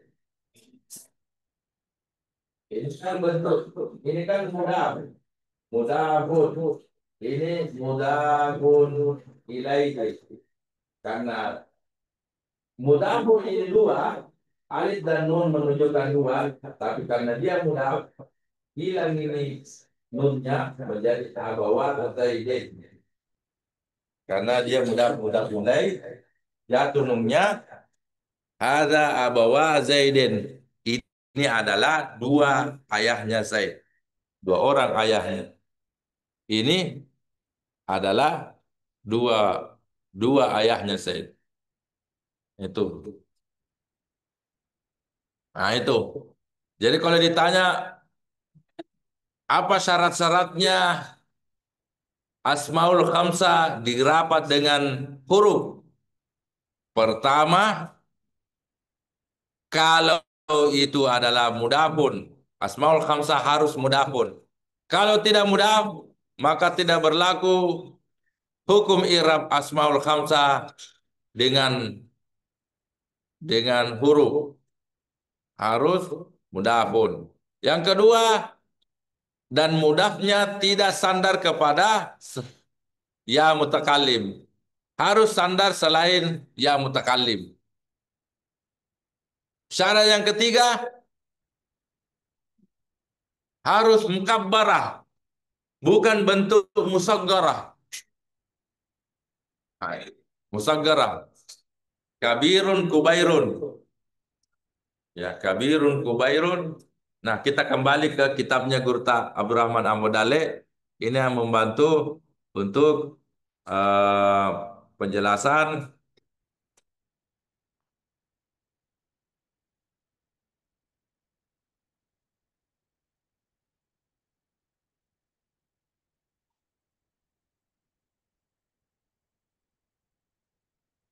Speaker 1: Ini kan bentuk, ini kan mudah. Mudafun. Ini mudafun ilaihi. Karena mudafun ini dua, alif dan nun menunjukkan dua, tapi karena dia mudah, hilang ini nunnya menjadi abawat zaidin. Karena dia mudah mulai jatuh nunnya ada abawa zaidin. Ini adalah dua ayahnya Zaid. Dua orang ayahnya. Ini adalah dua dua ayahnya Zaid. Itu. Nah, itu. Jadi kalau ditanya apa syarat-syaratnya Asmaul Khamsah dirapat dengan huruf. Pertama, kalau itu adalah mudafun, Asmaul Khamsah harus mudafun. Kalau tidak mudaf, maka tidak berlaku hukum i'rab Asmaul Khamsah dengan huruf, harus mudafun. Yang kedua, dan mudafnya tidak sandar kepada ya mutakallim. Harus sandar selain ya mutakallim. Syarat yang ketiga, harus mukabbarah, bukan bentuk musaggarah. Musaggarah. Kabirun kubairun. Ya, kabirun kubairun. Nah, kita kembali ke kitabnya Gurta Abdurrahman Amodale. Ini yang membantu untuk eh, penjelasan.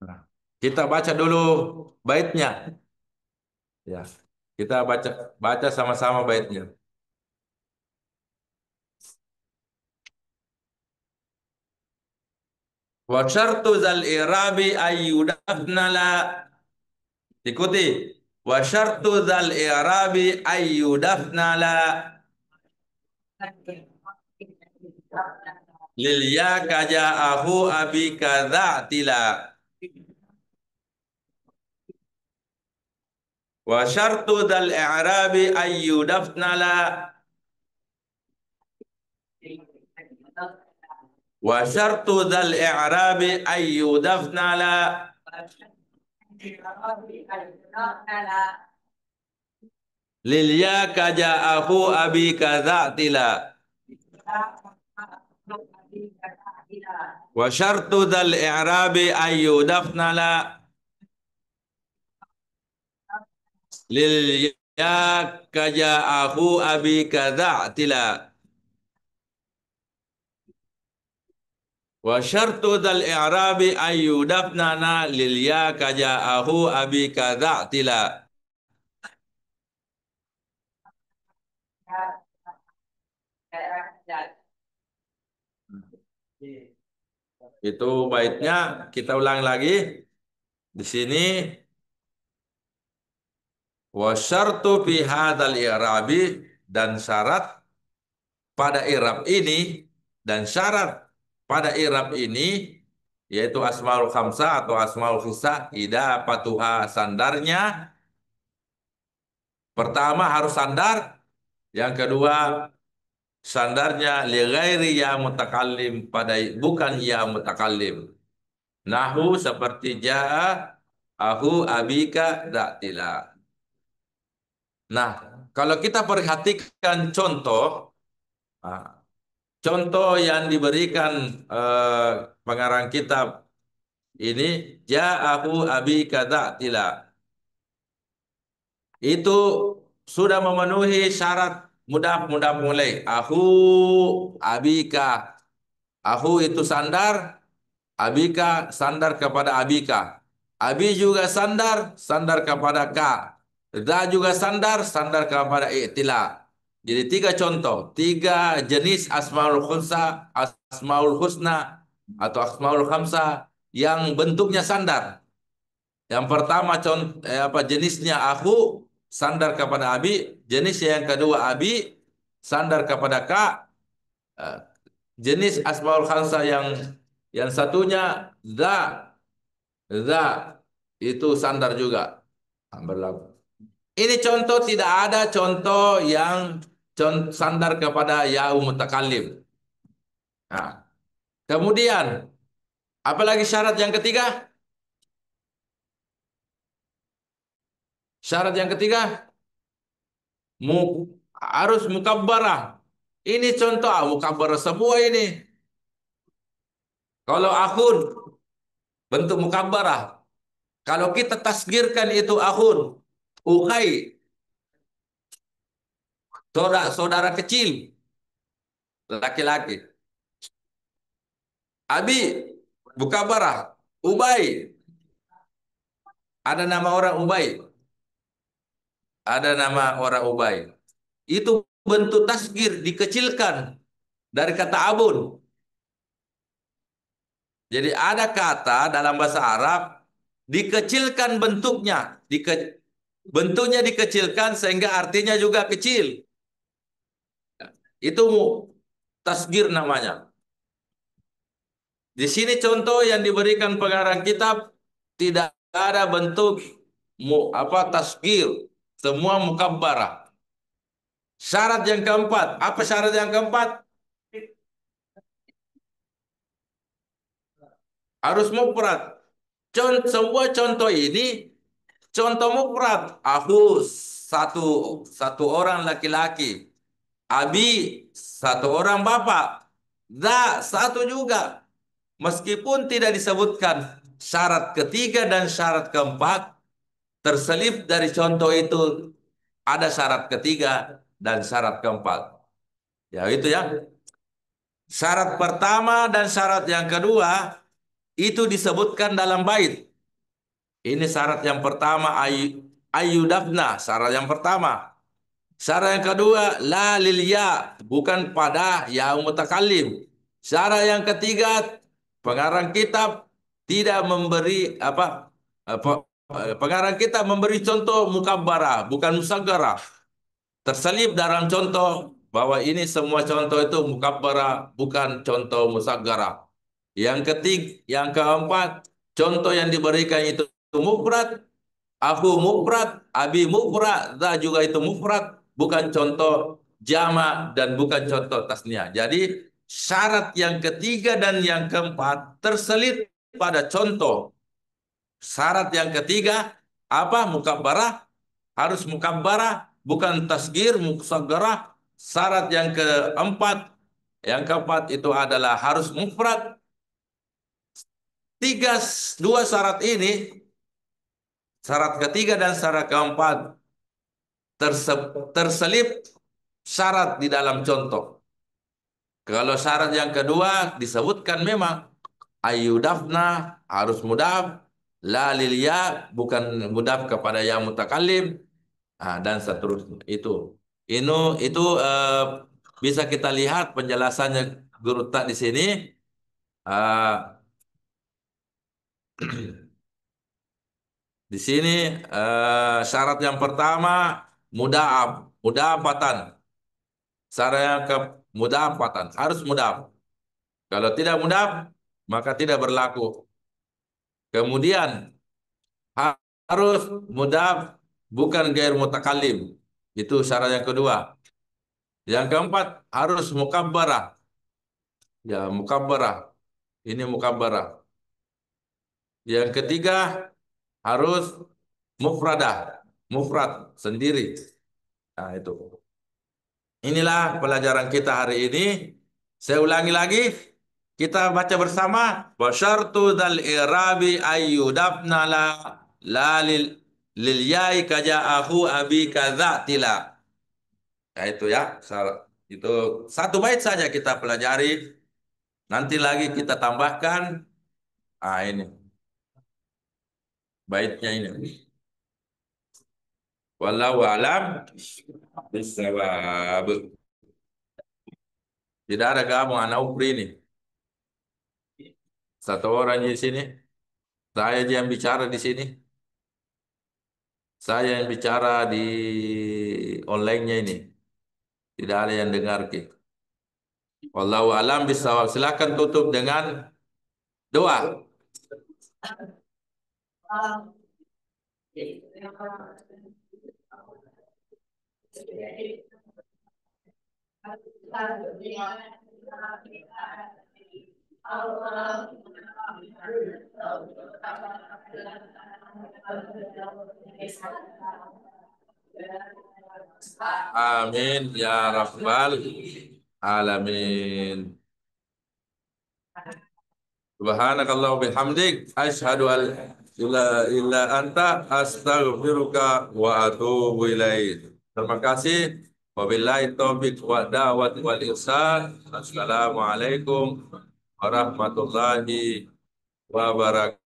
Speaker 1: Nah, kita baca dulu baitnya. Ya, kita baca baca sama-sama baitnya. Wa syartu zal i'rabi ayyudafna la. Ikuti. Wa syartu zal i'rabi ayyudafna la lil ya kaja'ahu abi kadza'tila. Wa syartu zal i'rabi ayyudafna la. Wa syartu zal i'rabi ayyudafna la lil ya kaja'ahu abi kadza'tila. Wa syartu dzal i'rabi ayyudafna la lil ya kaja'ahu abi kadza'tila. Wa syartu dzal i'rabi ayyudafna la lil ya kaja'ahu abi kadza'tila. Itu baitnya kita ulang lagi. Di sini wa syartu fi hadzal i'rabi, dan syarat pada i'rab ini, dan syarat pada i'rab ini yaitu asmaul khamsah atau asmaul khisah idafatuha, sandarnya pertama harus sandar, yang kedua sandarnya li ghairi ya mutakallim, pada bukan ya mutakallim. Nahu seperti jaa ahu abika da'tila. Nah, kalau kita perhatikan contoh, ah, contoh yang diberikan eh, pengarang kitab ini, ja'ahu abika da'tila, itu sudah memenuhi syarat mudah mulai. Ahu abika. Ahu itu sandar, abika sandar kepada abika. Abi juga sandar, sandar kepada ka. Da juga sandar, sandar kepada i'tila. Jadi tiga contoh, tiga jenis asmaul husna atau asmaul khamsa yang bentuknya sandar. Yang pertama jenisnya aku sandar kepada abi, jenis yang kedua abi sandar kepada kak. Eh, Jenis asmaul khamsa yang satunya za, za itu sandar juga. Berlaku. Ini contoh, tidak ada contoh yang sandar kepada ya mutakallim. Nah, kemudian apalagi syarat yang ketiga? Syarat yang ketiga mu, harus mukabbarah. Ini contoh mukabbarah semua ini. Kalau akhun bentuk mukabbarah. Kalau kita tasgirkan itu akhun, ukhai, saudara, saudara kecil, laki-laki. Abi, mukabbarah. Ubay, ada nama orang Ubay. Ada nama orang Ubay. Itu bentuk tasgir, dikecilkan dari kata abun. Jadi ada kata dalam bahasa Arab dikecilkan bentuknya, bentuknya dikecilkan sehingga artinya juga kecil. Itu tasgir namanya. Di sini contoh yang diberikan pengarang kitab tidak ada bentuk tasgir, semua mukabbarah. Syarat yang keempat, apa syarat yang keempat? Harus mufrad. Semua contoh ini contoh mufrad. Aku satu orang laki-laki. Abi satu orang bapak. Da satu juga. Meskipun tidak disebutkan syarat ketiga dan syarat keempat, terselip dari contoh itu ada syarat ketiga dan syarat keempat. Ya itu ya. Syarat pertama dan syarat yang kedua itu disebutkan dalam bait. Ini syarat yang pertama ayyudafna, syarat yang pertama. Syarat yang kedua la lil ya, bukan pada ya mutakallim. Syarat yang ketiga, pengarang kitab tidak memberi apa pengarang kitab memberi contoh mukabbarah, bukan musaggarah. Terselip dalam contoh bahwa ini semua contoh itu mukabbarah, bukan contoh musaggarah. Yang keempat, contoh yang diberikan itu mufrad, aku mufrad, abi mufrad, za juga itu mufrad, bukan contoh jama dan bukan contoh tasniah. Jadi syarat yang ketiga dan yang keempat terselip pada contoh. Syarat yang ketiga apa? Mukabbarah, harus mukabbarah, bukan tasgir, musaggarah. Syarat yang keempat itu adalah harus mufrad. Dua syarat ini, syarat ketiga dan syarat keempat terselip syarat di dalam contoh. Kalau syarat yang kedua disebutkan memang ayyudafna harus mudaf, la lil ya bukan mudaf kepada yang mutakallim, dan seterusnya. Itu itu bisa kita lihat penjelasannya guru tak di sini. Ah, Di sini syarat yang pertama mudaf, mudafatan. Syarat yang ke mudafatan harus mudaf. Kalau tidak mudaf maka tidak berlaku. Kemudian harus mudaf bukan gair mutakallim. Itu syarat yang kedua. Yang keempat harus mukabbarah. Ya, mukabbarah. Ini mukabbarah. Yang ketiga harus mufradah. Mufrad sendiri. Nah, itu. Inilah pelajaran kita hari ini. Saya ulangi lagi. Kita baca bersama. Wasyartu dal irabi ayyudafna la lil yai kaja'ahu abi kadza tila. Nah, itu ya. Itu satu bait saja kita pelajari. Nanti lagi kita tambahkan. Ini baitnya ini. Wallahu alam bisawab. Tidak ada kamu anak Upri ini. Satu orang di sini. Saya aja yang bicara di sini. Saya yang bicara di online-nya ini. Tidak ada yang dengar, Ki. Wallahu alam bisawab. Silakan tutup dengan doa. Amin ya rabbal alamin. Subhanakallah bihamdik asyhadu an la illa anta astaghfiruka wa atubu ilaik. Terima kasih. Wabillahi taufik wa da'wat wal ihsan. Assalamualaikum warahmatullahi wabarakatuh.